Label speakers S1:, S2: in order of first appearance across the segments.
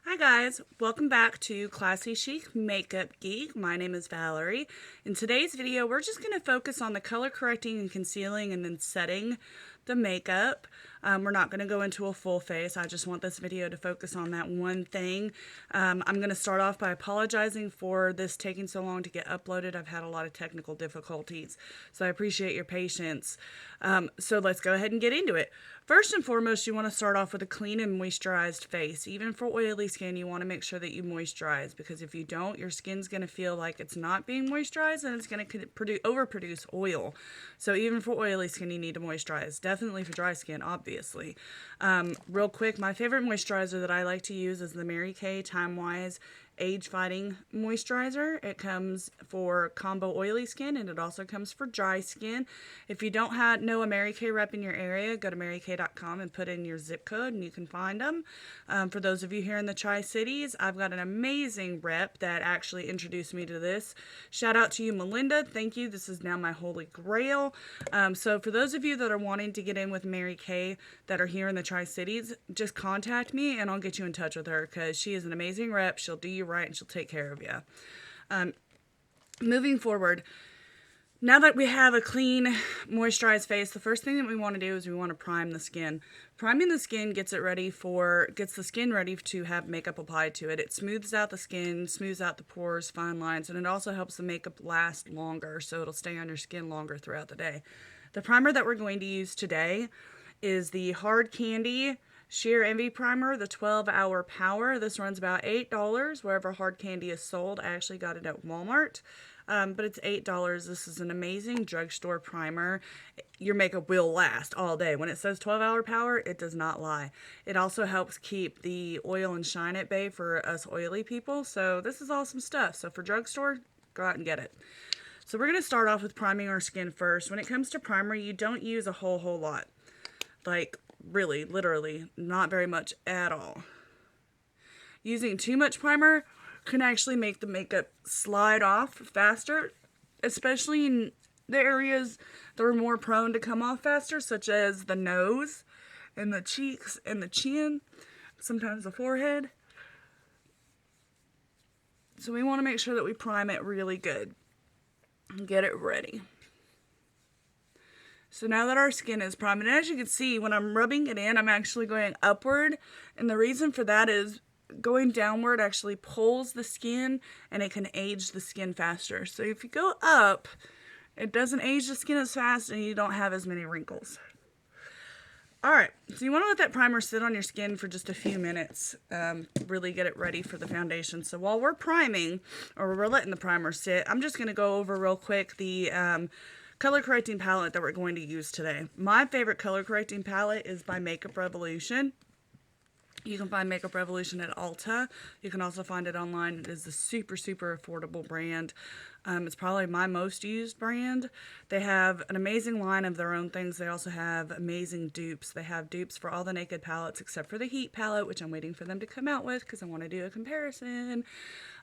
S1: Hi guys, welcome back to Classy Chic Makeup Geek. My name is Valerie. In today's video, we're just going to focus on the color correcting and concealing and then setting the makeup. We're not going to go into a full face. I just want this video to focus on that one thing. I'm going to start off by apologizing for this taking so long to get uploaded. I've had a lot of technical difficulties, so I appreciate your patience. So let's go ahead and get into it. First and foremost, you want to start off with a clean and moisturized face. Even for oily skin, you want to make sure that you moisturize, because if you don't, your skin's going to feel like it's not being moisturized and it's going to overproduce oil. So even for oily skin, you need to moisturize. Definitely for dry skin, obviously. Real quick, my favorite moisturizer that I like to use is the Mary Kay Time Wise Age Fighting Moisturizer. It comes for combo oily skin and it also comes for dry skin. If you don't know a Mary Kay rep in your area, go to marykay.com and put in your zip code and you can find them. For those of you here in the Tri-Cities, I've got an amazing rep that actually introduced me to this. Shout out to you, Melinda. Thank you. This is now my holy grail. So for those of you that are wanting to get in with Mary Kay that are here in the Tri-Cities, just contact me and I'll get you in touch with her, because she is an amazing rep. She'll do you right and she'll take care of you. Moving forward, now that we have a clean, moisturized face, the first thing that we want to do is we want to prime the skin. Priming the skin gets the skin ready to have makeup applied to it. It smooths out the skin, smooths out the pores, fine lines, and it also helps the makeup last longer, so it'll stay on your skin longer throughout the day. The primer that we're going to use today is the Hard Candy Sheer Envy Primer, the 12-Hour Power. This runs about $8 wherever Hard Candy is sold. I actually got it at Walmart, but it's $8. This is an amazing drugstore primer. Your makeup will last all day. When it says 12-hour power, it does not lie. It also helps keep the oil and shine at bay for us oily people, so this is awesome stuff. So for drugstore, go out and get it. So we're going to start off with priming our skin first. When it comes to primer, you don't use a whole lot. Like, really, literally, not very much at all. Using too much primer can actually make the makeup slide off faster, especially in the areas that are more prone to come off faster, such as the nose and the cheeks and the chin, sometimes the forehead. So we want to make sure that we prime it really good and get it ready. So now that our skin is primed, and as you can see, when I'm rubbing it in, I'm actually going upward. And the reason for that is going downward actually pulls the skin and it can age the skin faster. So if you go up, it doesn't age the skin as fast and you don't have as many wrinkles. Alright, so you want to let that primer sit on your skin for just a few minutes. Really get it ready for the foundation. So while we're priming, or we're letting the primer sit, I'm just going to go over real quick the color correcting palette that we're going to use today. My favorite color correcting palette is by Makeup Revolution. You can find Makeup Revolution at Ulta. You can also find it online. It is a super affordable brand. It's probably my most used brand. They have an amazing line of their own things. They also have amazing dupes. They have dupes for all the Naked palettes except for the Heat palette, which I'm waiting for them to come out with because I want to do a comparison.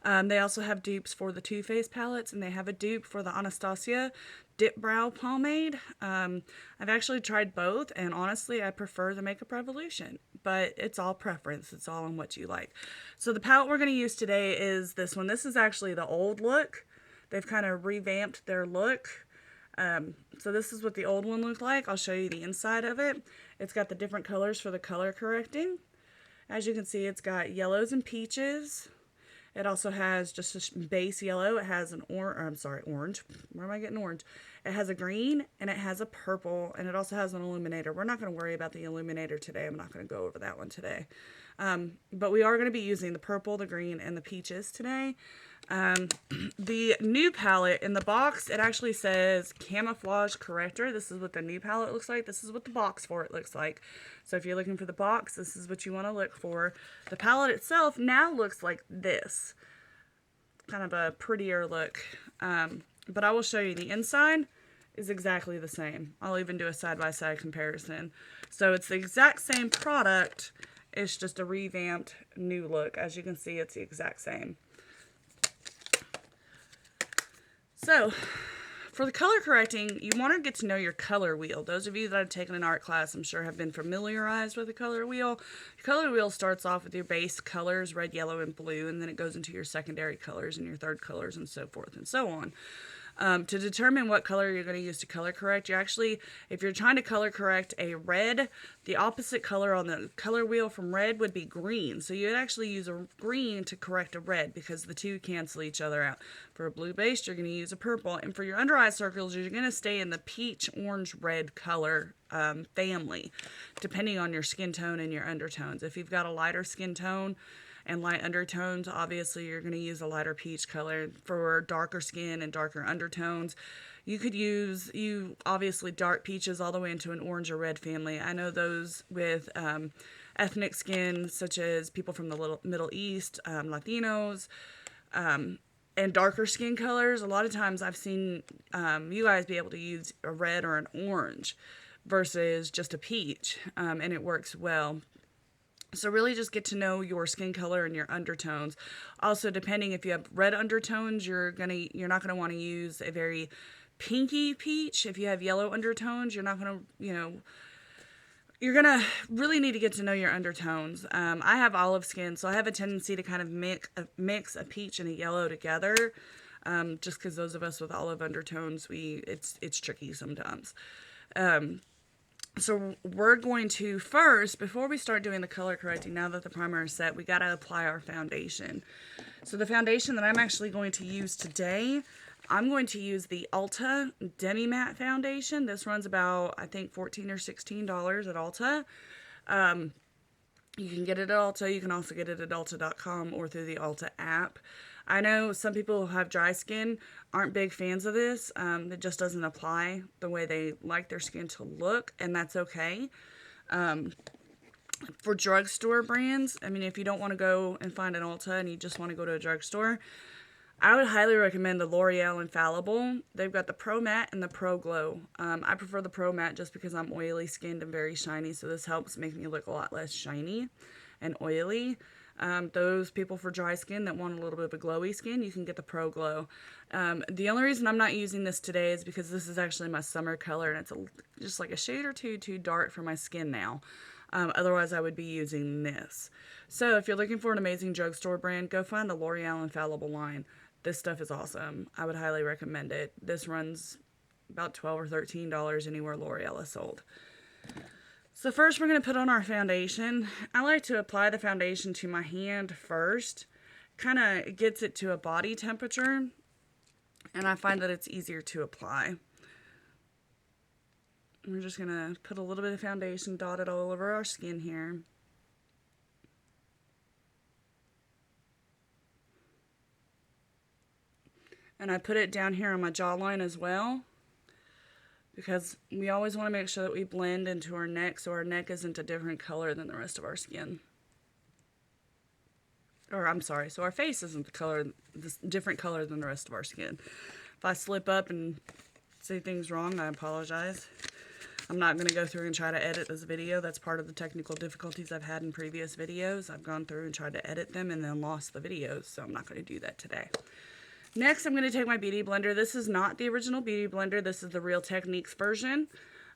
S1: They also have dupes for the Too Faced palettes, and they have a dupe for the Anastasia Dip Brow Pomade. I've actually tried both, and honestly, I prefer the Makeup Revolution, but it's all preference. It's all on what you like. So the palette we're going to use today is this one. This is actually the old look. They've kind of revamped their look. So this is what the old one looked like. I'll show you the inside of it. It's got the different colors for the color correcting. As you can see, it's got yellows and peaches. It also has just a base yellow. It has an orange. Where am I getting orange? It has a green and it has a purple, and it also has an illuminator. We're not going to worry about the illuminator today. I'm not going to go over that one today. But we are going to be using the purple, the green, and the peaches today. The new palette in the box, it actually says Camouflage Corrector. This is what the new palette looks like. This is what the box for it looks like. So if you're looking for the box, this is what you want to look for. The palette itself now looks like this. Kind of a prettier look. But I will show you the inside is exactly the same. I'll even do a side-by-side comparison. So it's the exact same product. It's just a revamped new look. As you can see, it's the exact same. So For the color correcting, you want to get to know your color wheel. Those of you that have taken an art class, I'm sure, have been familiarized with the color wheel. Your color wheel starts off with your base colors, red, yellow, and blue, and then it goes into your secondary colors and your third colors and so forth and so on. To determine what color you're going to use to color correct, you actually, if you're trying to color correct a red, the opposite color on the color wheel from red would be green. So you'd actually use a green to correct a red because the two cancel each other out. For a blue base, you're going to use a purple. And for your under eye circles, you're going to stay in the peach, orange, red color family, depending on your skin tone and your undertones. If you've got a lighter skin tone and light undertones, obviously you're going to use a lighter peach color. For darker skin and darker undertones, you could use, obviously dark peaches all the way into an orange or red family. I know those with ethnic skin, such as people from the Middle East, Latinos, and darker skin colors. A lot of times I've seen you guys be able to use a red or an orange versus just a peach, and it works well. So really just get to know your skin color and your undertones. Also, depending if you have red undertones, you're not gonna want to use a very pinky peach. If you have yellow undertones, you're not gonna, you're gonna really need to get to know your undertones. I have olive skin, so I have a tendency to kind of mix a peach and a yellow together. Just because those of us with olive undertones, it's tricky sometimes. So we're going to first, before we start doing the color correcting, now that the primer is set, we got to apply our foundation. So the foundation that I'm actually going to use today, I'm going to use the Ulta Demi Matte Foundation. This runs about, I think, $14 or $16 at Ulta. You can get it at Ulta. You can also get it at Ulta.com or through the Ulta app. I know some people who have dry skin aren't big fans of this. It just doesn't apply the way they like their skin to look, and that's okay. For drugstore brands, I mean, if you don't want to go and find an Ulta and you just want to go to a drugstore, I would highly recommend the L'Oreal Infallible. They've got the Pro Matte and the Pro Glow. I prefer the Pro Matte just because I'm oily skinned and very shiny, so this helps make me look a lot less shiny and oily. Those people for dry skin that want a little bit of a glowy skin, you can get the Pro Glow. The only reason I'm not using this today is because this is actually my summer color, and it's just like a shade or two too dark for my skin now. Otherwise, I would be using this. So if you're looking for an amazing drugstore brand, go find the L'Oreal Infallible line. This stuff is awesome. I would highly recommend it. This runs about $12 or $13 anywhere L'Oreal is sold. So first we're going to put on our foundation. I like to apply the foundation to my hand first. Kind of gets it to a body temperature, and I find that it's easier to apply. We're just going to put a little bit of foundation dotted all over our skin here. And I put it down here on my jawline as well, because we always want to make sure that we blend into our neck so our neck isn't a different color than the rest of our skin. Or I'm sorry, so our face isn't this different color than the rest of our skin. If I slip up and say things wrong, I apologize. I'm not going to go through and try to edit this video. That's part of the technical difficulties I've had in previous videos. I've gone through and tried to edit them and then lost the videos, so I'm not going to do that today. Next, I'm going to take my Beauty Blender. This is not the original Beauty Blender. This is the Real Techniques version.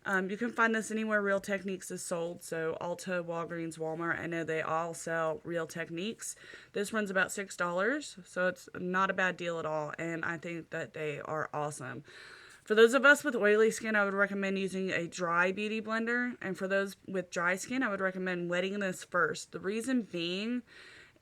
S1: You can find this anywhere Real Techniques is sold. So Ulta, Walgreens, Walmart. I know they all sell Real Techniques. This runs about $6, so it's not a bad deal at all. And I think that they are awesome. For those of us with oily skin, I would recommend using a dry Beauty Blender. And for those with dry skin, I would recommend wetting this first. The reason being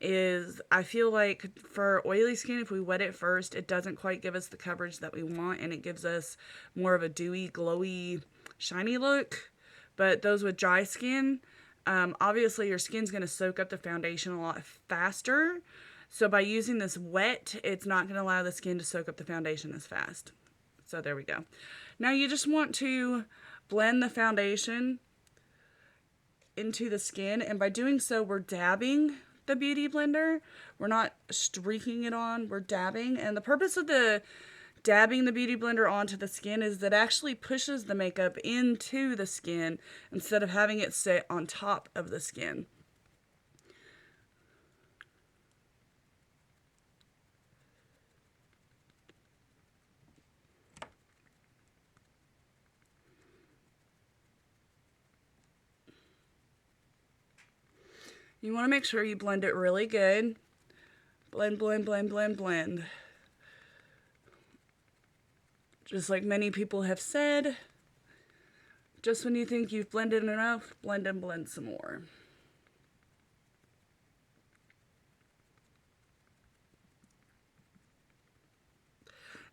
S1: is I feel like for oily skin, if we wet it first, it doesn't quite give us the coverage that we want, and it gives us more of a dewy, glowy, shiny look. But those with dry skin, obviously your skin's going to soak up the foundation a lot faster. So by using this wet, it's not going to allow the skin to soak up the foundation as fast. So there we go. Now you just want to blend the foundation into the skin, and by doing so, we're dabbing the Beauty Blender. We're not streaking it on, we're dabbing. And the purpose of the dabbing the Beauty Blender onto the skin is that it actually pushes the makeup into the skin instead of having it sit on top of the skin. You want to make sure you blend it really good. Blend, blend, blend, blend, blend. Just like many people have said, just when you think you've blended enough, blend and blend some more.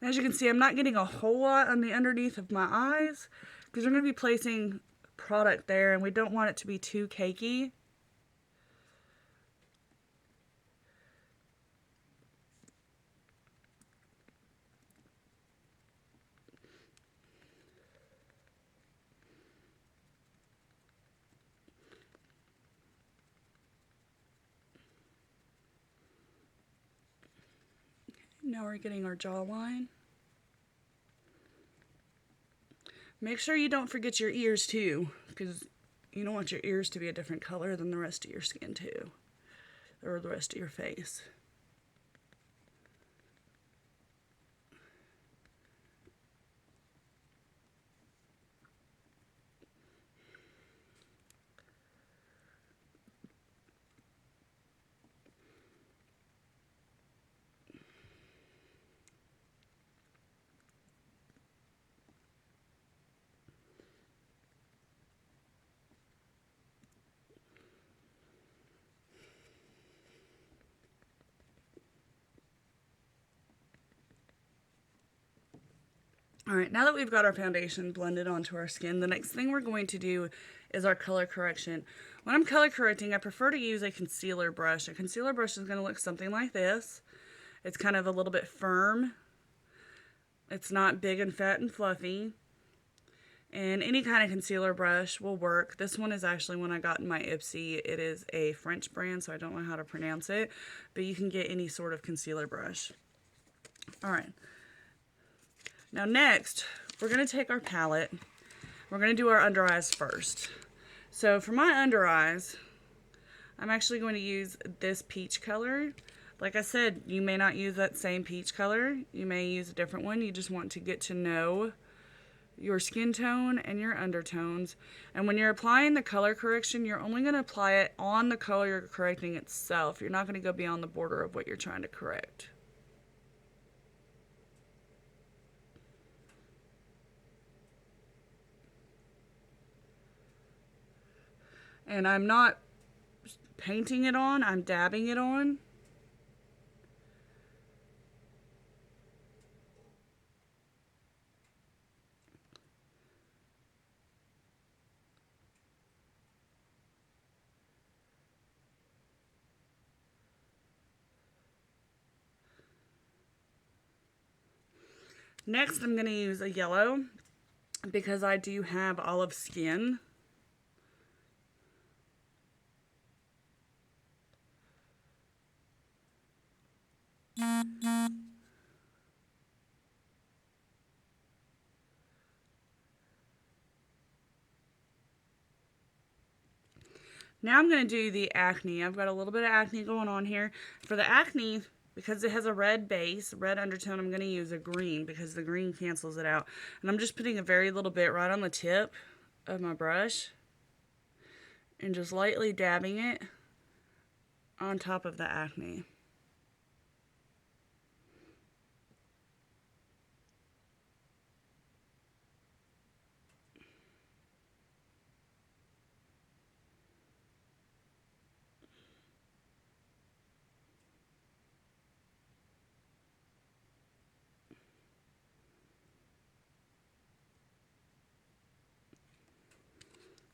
S1: As you can see, I'm not getting a whole lot on the underneath of my eyes because we're going to be placing product there and we don't want it to be too cakey. Now we're getting our jawline. Make sure you don't forget your ears too, because you don't want your ears to be a different color than the rest of your skin too, or the rest of your face. Alright, now that we've got our foundation blended onto our skin, the next thing we're going to do is our color correction. When I'm color correcting, I prefer to use a concealer brush. A concealer brush is going to look something like this. It's kind of a little bit firm. It's not big and fat and fluffy. And any kind of concealer brush will work. This one is actually one I got in my Ipsy. It is a French brand, so I don't know how to pronounce it. But you can get any sort of concealer brush. Alright. Now next, we're going to take our palette. We're going to do our under eyes first. So for my under eyes, I'm actually going to use this peach color. Like I said, you may not use that same peach color. You may use a different one. You just want to get to know your skin tone and your undertones. And when you're applying the color correction, you're only going to apply it on the color you're correcting itself. You're not going to go beyond the border of what you're trying to correct. And I'm not painting it on, I'm dabbing it on. Next, I'm going to use a yellow because I do have olive skin. Now I'm going to do the acne. I've got a little bit of acne going on here. For the acne, because it has a red base, red undertone, I'm going to use a green because the green cancels it out. And I'm just putting a very little bit right on the tip of my brush and just lightly dabbing it on top of the acne.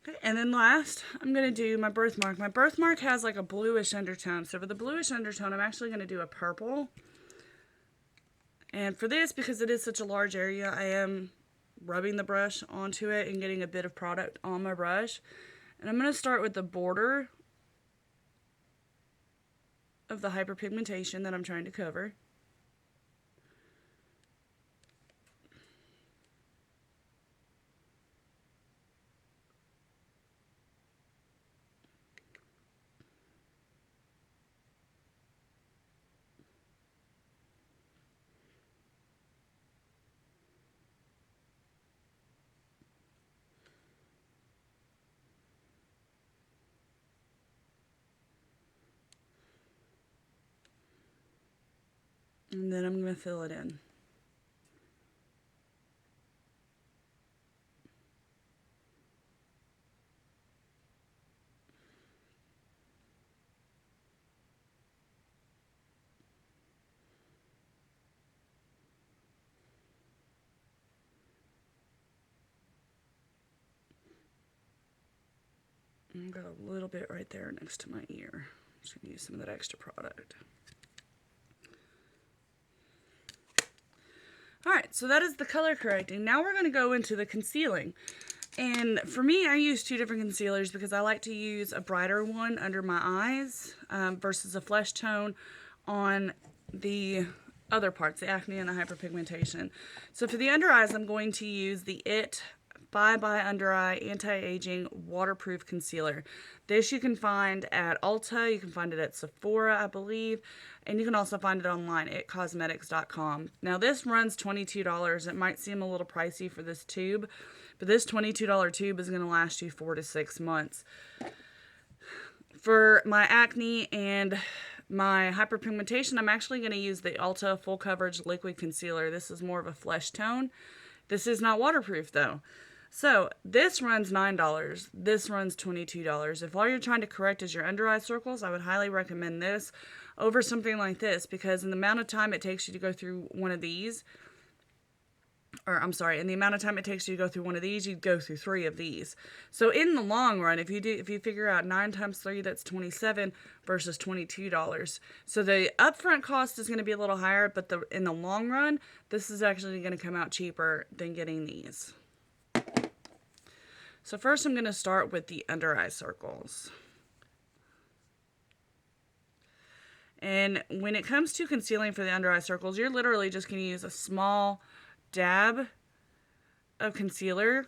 S1: Okay, and then last, I'm going to do my birthmark. My birthmark has like a bluish undertone. So for the bluish undertone, I'm actually going to do a purple. And for this, because it is such a large area, I am rubbing the brush onto it and getting a bit of product on my brush. And I'm going to start with the border of the hyperpigmentation that I'm trying to cover. And then I'm going to fill it in. I've got a little bit right there next to my ear. I'm just going to use some of that extra product. Alright, so that is the color correcting. Now we're going to go into the concealing. And for me, I use two different concealers because I like to use a brighter one under my eyes versus a flesh tone on the other parts, the acne and the hyperpigmentation. So for the under eyes, I'm going to use the Bye Bye Under Eye Anti-Aging Waterproof Concealer. This you can find at Ulta, you can find it at Sephora, I believe, and you can also find it online at cosmetics.com. Now this runs $22. It might seem a little pricey for this tube, but this $22 tube is going to last you 4 to 6 months. For my acne and my hyperpigmentation, I'm actually going to use the Ulta Full Coverage Liquid Concealer. This is more of a flesh tone. This is not waterproof though. So this runs $9. This runs $22. If all you're trying to correct is your under eye circles, I would highly recommend this over something like this, because in the amount of time it takes you to go through one of these, in the amount of time it takes you to go through one of these, you'd go through 3 of these. So in the long run, if you figure out 9 times 3, that's 27 versus $22. So the upfront cost is going to be a little higher, but in the long run, this is actually going to come out cheaper than getting these. So first I'm going to start with the under eye circles. And when it comes to concealing for the under eye circles, you're literally just going to use a small dab of concealer.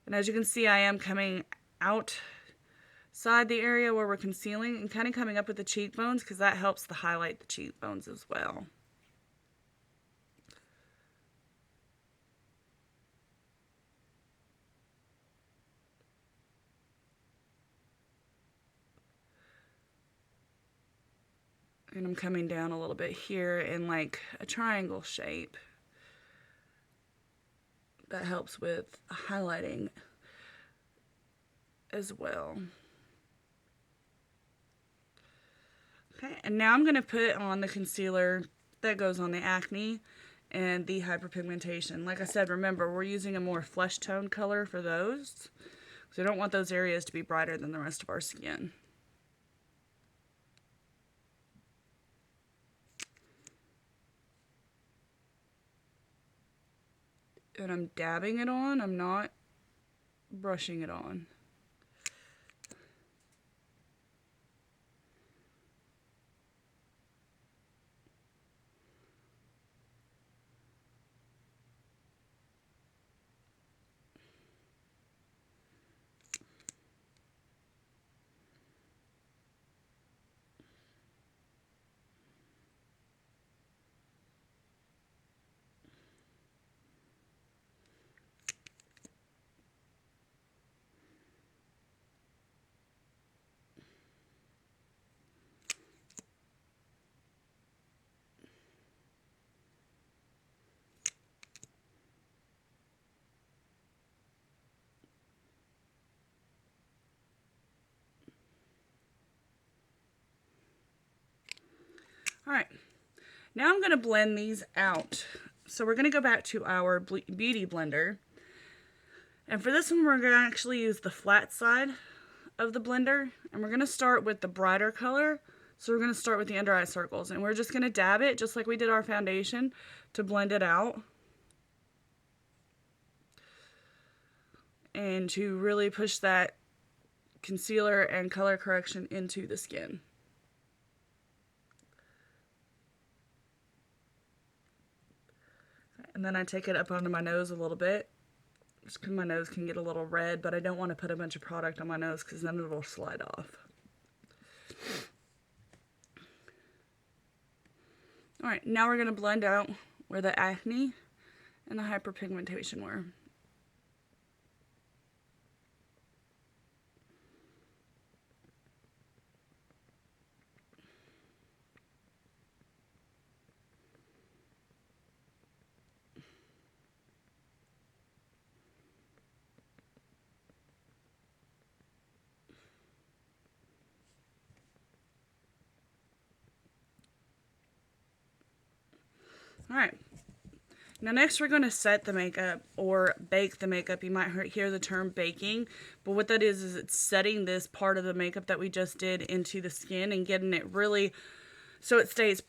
S1: And as you can see, I am coming outside the area where we're concealing and kind of coming up with the cheekbones, because that helps to highlight the cheekbones as well. And I'm coming down a little bit here in like a triangle shape. That helps with highlighting as well. Okay, and now I'm going to put on the concealer that goes on the acne and the hyperpigmentation. Like I said, remember, we're using a more flesh tone color for those, because we don't want those areas to be brighter than the rest of our skin. And I'm dabbing it on, I'm not brushing it on. Alright, now I'm going to blend these out. So we're going to go back to our beauty blender. And for this one, we're going to actually use the flat side of the blender. And we're going to start with the brighter color. So we're going to start with the under eye circles. And we're just going to dab it, just like we did our foundation, to blend it out. And to really push that concealer and color correction into the skin. And then I take it up onto my nose a little bit, just because my nose can get a little red, but I don't want to put a bunch of product on my nose because then it'll slide off. Alright, now we're going to blend out where the acne and the hyperpigmentation were. All right. Now next we're going to set the makeup or bake the makeup. You might hear the term baking, but what that is it's setting this part of the makeup that we just did into the skin and getting it really so it stays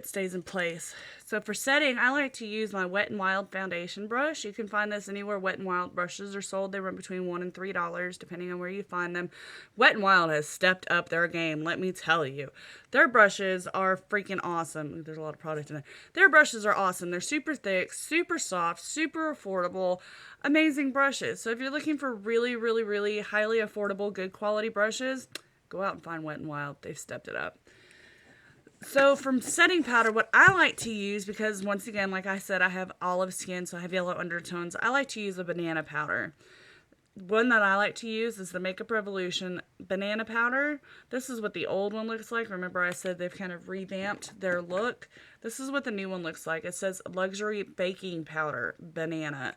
S1: stays in place. So for setting, I like to use my Wet n Wild foundation brush. You can find this anywhere Wet n Wild brushes are sold. They run between $1 and $3 depending on where you find them. Wet n Wild has stepped up their game, let me tell you. Their brushes are freaking awesome. There's a lot of product in there. Their brushes are awesome. They're super thick, super soft, super affordable, amazing brushes. So if you're looking for really, really, really highly affordable, good quality brushes, go out and find Wet n Wild. They've stepped it up. So from setting powder, what I like to use, because once again, like I said, I have olive skin, so I have yellow undertones, I like to use a banana powder. One that I like to use is the Makeup Revolution banana powder. This is what the old one looks like. Remember I said they've kind of revamped their look. This is what the new one looks like. It says Luxury Baking Powder Banana.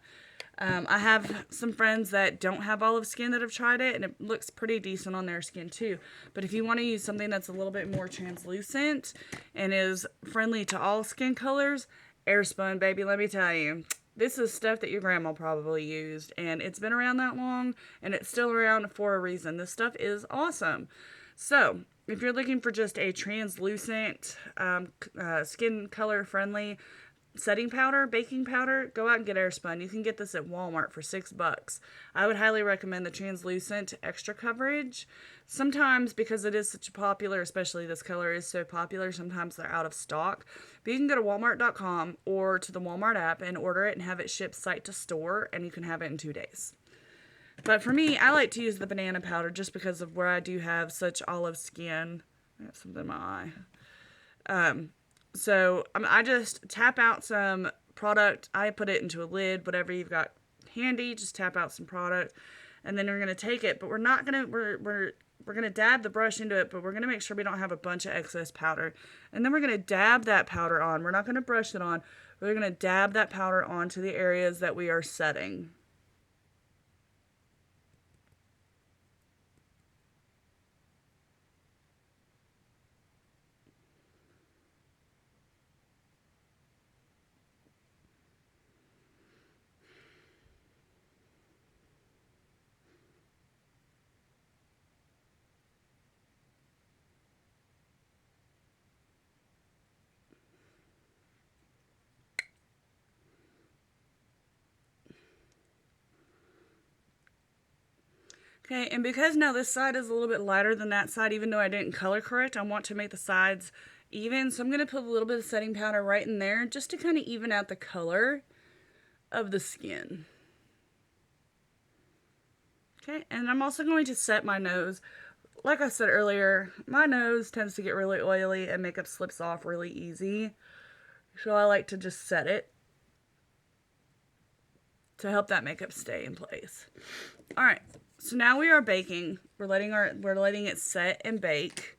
S1: I have some friends that don't have olive skin that have tried it, and it looks pretty decent on their skin too. But if you want to use something that's a little bit more translucent and is friendly to all skin colors, Airspun, baby, let me tell you. This is stuff that your grandma probably used, and it's been around that long, and it's still around for a reason. This stuff is awesome. So, if you're looking for just a translucent, skin color friendly setting powder, baking powder, go out and get Airspun. You can get this at Walmart for $6. I would highly recommend the translucent extra coverage. Sometimes, because it is such a popular, especially this color is so popular, sometimes they're out of stock. But you can go to walmart.com or to the Walmart app and order it and have it shipped site to store, and you can have it in 2 days. But for me, I like to use the banana powder just because of where I do have such olive skin. I got something in my eye. So I just tap out some product. I put it into a lid, whatever you've got handy. Just tap out some product, and then we're gonna take it. But we're not gonna we're gonna dab the brush into it, but we're gonna make sure we don't have a bunch of excess powder. And then we're gonna dab that powder on. We're not gonna brush it on. We're gonna dab that powder onto the areas that we are setting. Okay, and because now this side is a little bit lighter than that side, even though I didn't color correct, I want to make the sides even. So I'm going to put a little bit of setting powder right in there just to kind of even out the color of the skin. Okay, and I'm also going to set my nose. Like I said earlier, my nose tends to get really oily and makeup slips off really easy. So I like to just set it to help that makeup stay in place. All right. So now we are baking. We're letting it set and bake.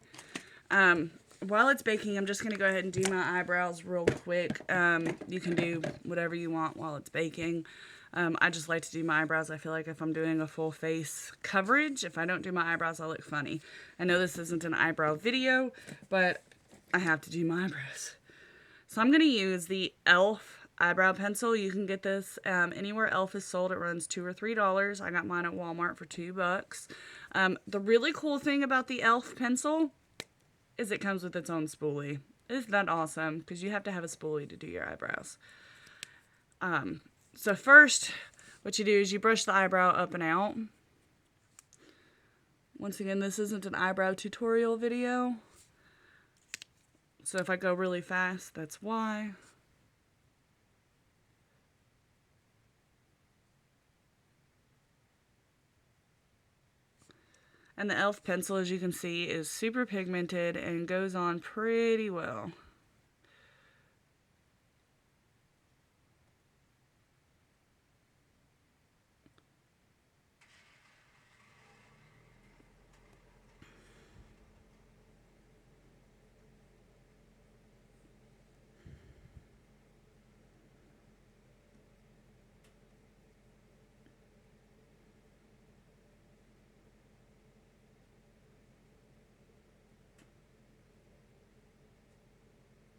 S1: While it's baking, I'm just going to go ahead and do my eyebrows real quick. You can do whatever you want while it's baking. I just like to do my eyebrows. I feel like if I'm doing a full face coverage, if I don't do my eyebrows, I look funny. I know this isn't an eyebrow video, but I have to do my eyebrows. So I'm going to use the e.l.f. eyebrow pencil. You can get this anywhere e.l.f. is sold. It runs $2 or $3. I got mine at Walmart for $2. The really cool thing about the e.l.f. pencil is it comes with its own spoolie. Isn't that awesome? Because you have to have a spoolie to do your eyebrows. So first, what you do is you brush the eyebrow up and out. Once again, this isn't an eyebrow tutorial video. So if I go really fast, that's why. And the e.l.f. pencil, as you can see, is super pigmented and goes on pretty well.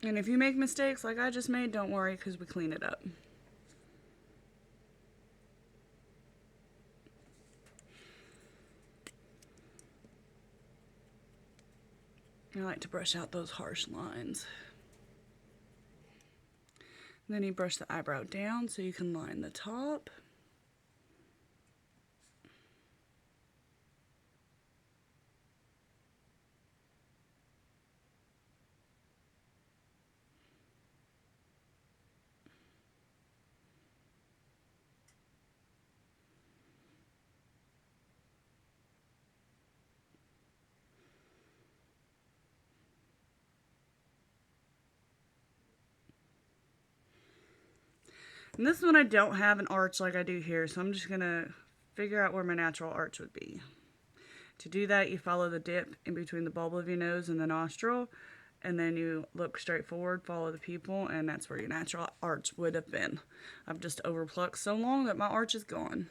S1: And if you make mistakes like I just made, don't worry, because we clean it up. I like to brush out those harsh lines. And then you brush the eyebrow down so you can line the top. And this one I don't have an arch like I do here, so I'm just going to figure out where my natural arch would be. To do that, you follow the dip in between the bulb of your nose and the nostril, and then you look straight forward, follow the pupil, and that's where your natural arch would have been. I've just overplucked so long that my arch is gone.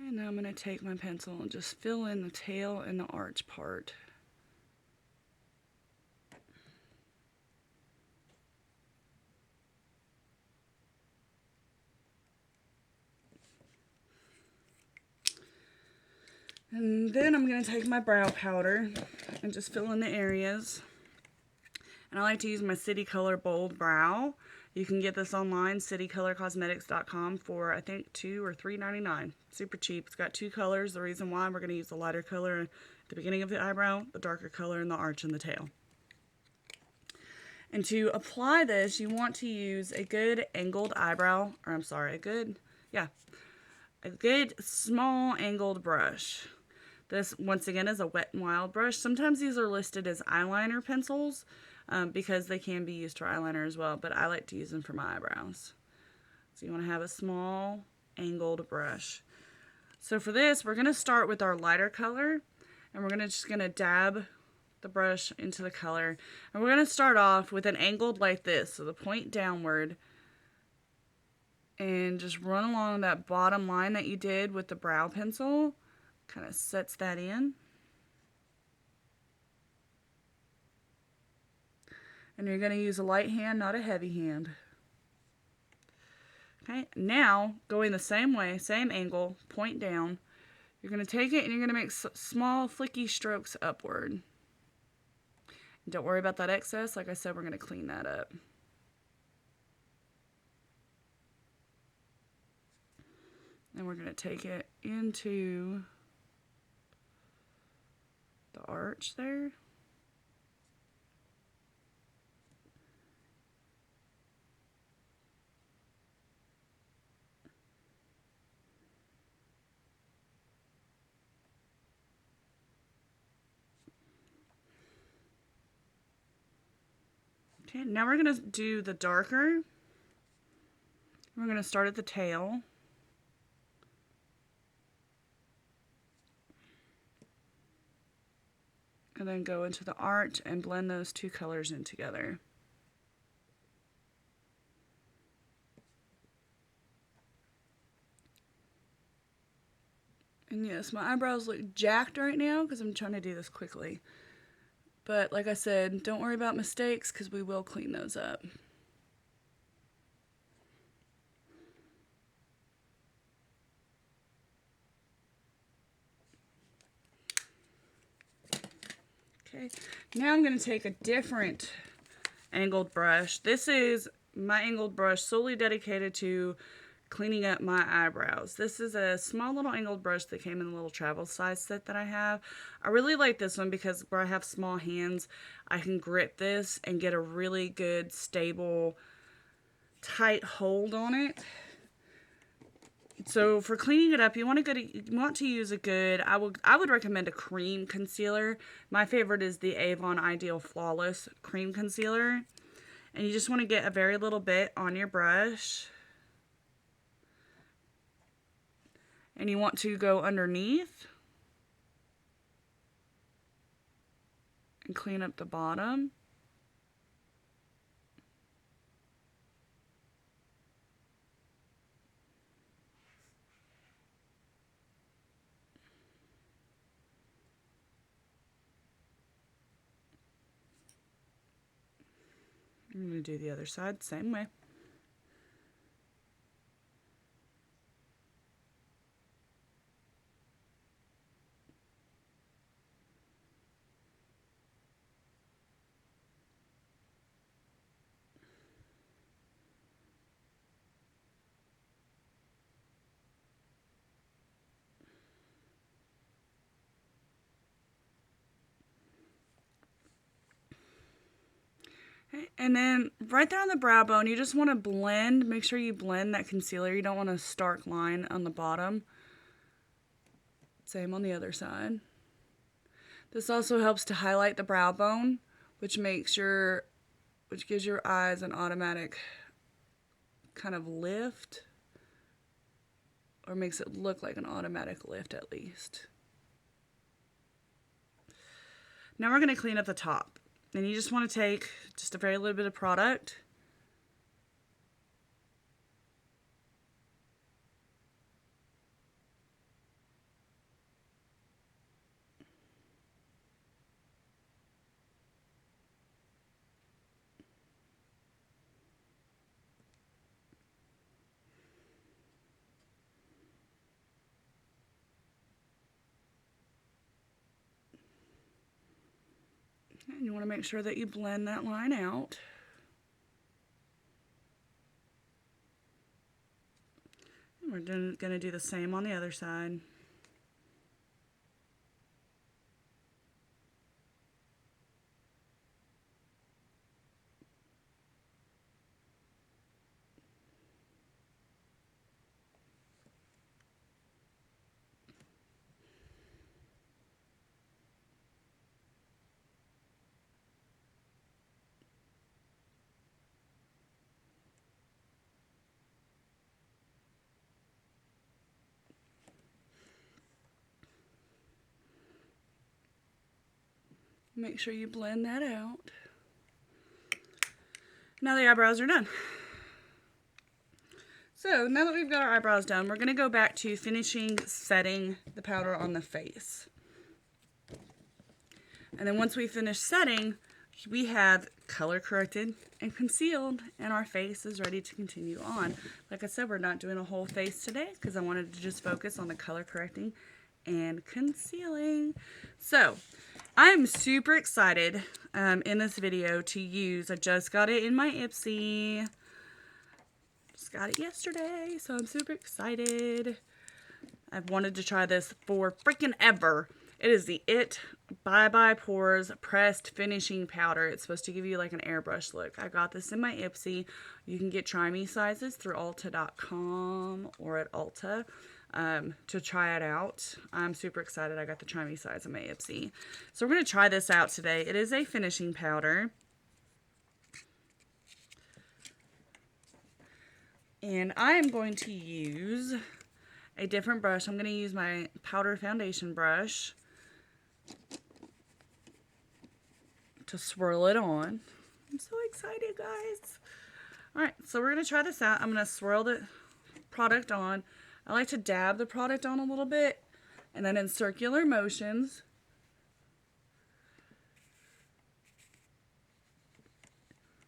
S1: And now I'm going to take my pencil and just fill in the tail and the arch part. And then I'm going to take my brow powder and just fill in the areas. And I like to use my City Color Bold Brow. You can get this online, citycolorcosmetics.com, for I think $2 or $3.99. Super cheap. It's got two colors. The reason why, we're going to use the lighter color at the beginning of the eyebrow, the darker color in the arch and the tail. And to apply this, you want to use a good angled eyebrow, or I'm sorry, a good small angled brush. This, once again, is a Wet n Wild brush. Sometimes these are listed as eyeliner pencils because they can be used for eyeliner as well, but I like to use them for my eyebrows. So you want to have a small angled brush. So for this, we're going to start with our lighter color, and we're just going to dab the brush into the color. And we're going to start off with an angled like this, so the point downward, and just run along that bottom line that you did with the brow pencil. Kind of sets that in. And you're going to use a light hand, not a heavy hand. Okay, now going the same way, same angle, point down. You're going to take it and you're going to make small flicky strokes upward. And don't worry about that excess. Like I said, we're going to clean that up. And we're going to take it into the arch there. Okay, now we're going to do the darker. We're going to start at the tail. And then go into the arch and blend those two colors in together. And yes, my eyebrows look jacked right now because I'm trying to do this quickly. But like I said, don't worry about mistakes because we will clean those up. Okay, now I'm going to take a different angled brush. This is my angled brush solely dedicated to cleaning up my eyebrows. This is a small little angled brush that came in the little travel size set that I have. I really like this one because where I have small hands, I can grip this and get a really good, stable, tight hold on it. So for cleaning it up, you want to use a good, I would recommend a cream concealer. My favorite is the Avon Ideal Flawless Cream Concealer. And you just want to get a very little bit on your brush. And you want to go underneath and clean up the bottom. I'm going to do the other side same way. And then right there on the brow bone, you just want to blend, make sure you blend that concealer. You don't want a stark line on the bottom. Same on the other side. This also helps to highlight the brow bone, which gives your eyes an automatic kind of lift, or makes it look like an automatic lift at least. Now we're going to clean up the top. And you just want to take just a very little bit of product. And you want to make sure that you blend that line out. And we're going to do the same on the other side. Make sure you blend that out. Now the eyebrows are done. So now that we've got our eyebrows done, we're going to go back to finishing setting the powder on the face. And then once we finish setting, we have color corrected and concealed, and our face is ready to continue on. Like I said, we're not doing a whole face today because I wanted to just focus on the color correcting and concealing. So I'm super excited in this video to use, I just got it in my Ipsy. Just got it yesterday, so I'm super excited. I've wanted to try this for freaking ever. It is the Bye Bye Pores Pressed Finishing Powder. It's supposed to give you like an airbrush look. I got this in my Ipsy. You can get try me sizes through Ulta.com or at Ulta to try it out. I'm super excited. I got the try me size in my Ipsy. So we're going to try this out today. It is a finishing powder. And I am going to use a different brush. I'm going to use my powder foundation brush to swirl it on. I'm so excited, guys. Alright, so we're going to try this out. I'm going to swirl the product on. I like to dab the product on a little bit, and then in circular motions.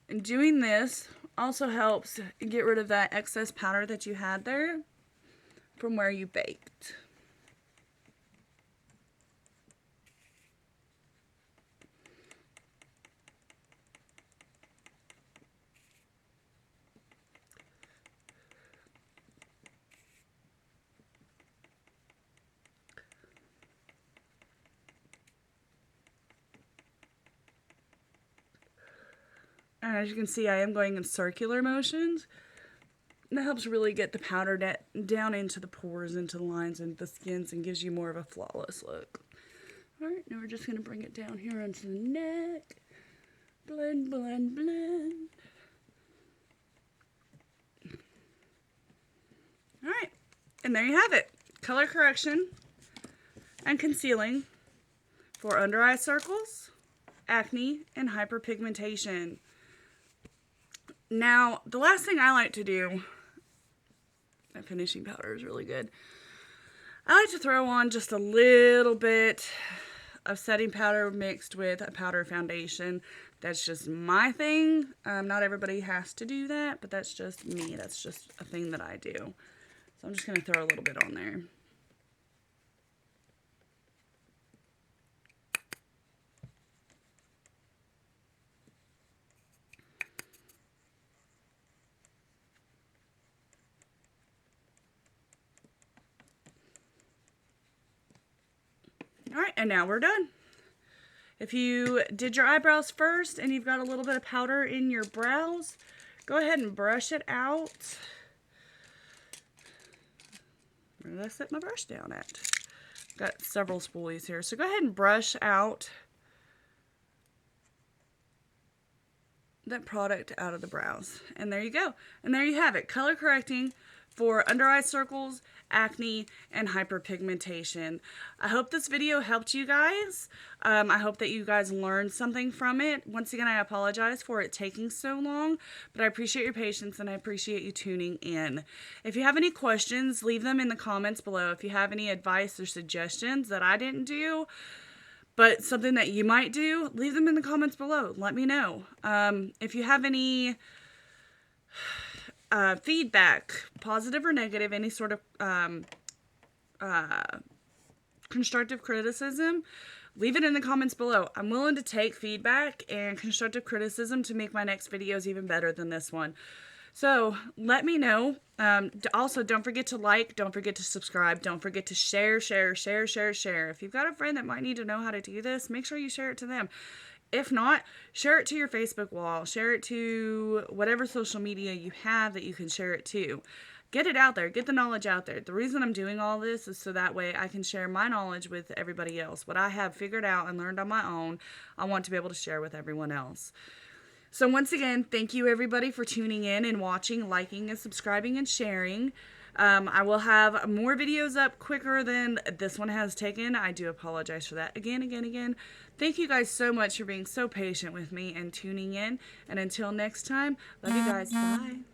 S1: And doing this also helps get rid of that excess powder that you had there from where you baked. And as you can see, I am going in circular motions. And that helps really get the powder down into the pores, into the lines, and the skins, and gives you more of a flawless look. Alright, now we're just going to bring it down here onto the neck. Blend, blend, blend. All right, and there you have it. Color correction and concealing for under eye circles, acne, and hyperpigmentation. Now, the last thing I like to do, that finishing powder is really good. I like to throw on just a little bit of setting powder mixed with a powder foundation. That's just my thing. Not everybody has to do that, but that's just me. That's just a thing that I do. So I'm just going to throw a little bit on there. All right, and now we're done. If you did your eyebrows first and you've got a little bit of powder in your brows, go ahead and brush it out. Where did I set my brush down at? Got several spoolies here, so go ahead and brush out that product out of the brows. And there you go. And there you have it. Color correcting for under eye circles, acne, and hyperpigmentation. I hope this video helped you guys. I hope that you guys learned something from it. Once again, I apologize for it taking so long, but I appreciate your patience and I appreciate you tuning in. If you have any questions, leave them in the comments below. If you have any advice or suggestions that I didn't do, but something that you might do, leave them in the comments below. Let me know. If you have any feedback, positive or negative, any sort of constructive criticism, leave it in the comments below. I'm willing to take feedback and constructive criticism to make my next videos even better than this one. So let me know. Also, don't forget to like, don't forget to subscribe, don't forget to share. If you've got a friend that might need to know how to do this, make sure you share it to them. If not, share it to your Facebook wall, share it to whatever social media you have that you can share it to. Get it out there, get the knowledge out there. The reason I'm doing all this is so that way I can share my knowledge with everybody else. What I have figured out and learned on my own, I want to be able to share with everyone else. So once again, thank you everybody for tuning in and watching, liking and subscribing and sharing. I will have more videos up quicker than this one has taken. I do apologize for that again. Thank you guys so much for being so patient with me and tuning in. And until next time, love you guys. Bye.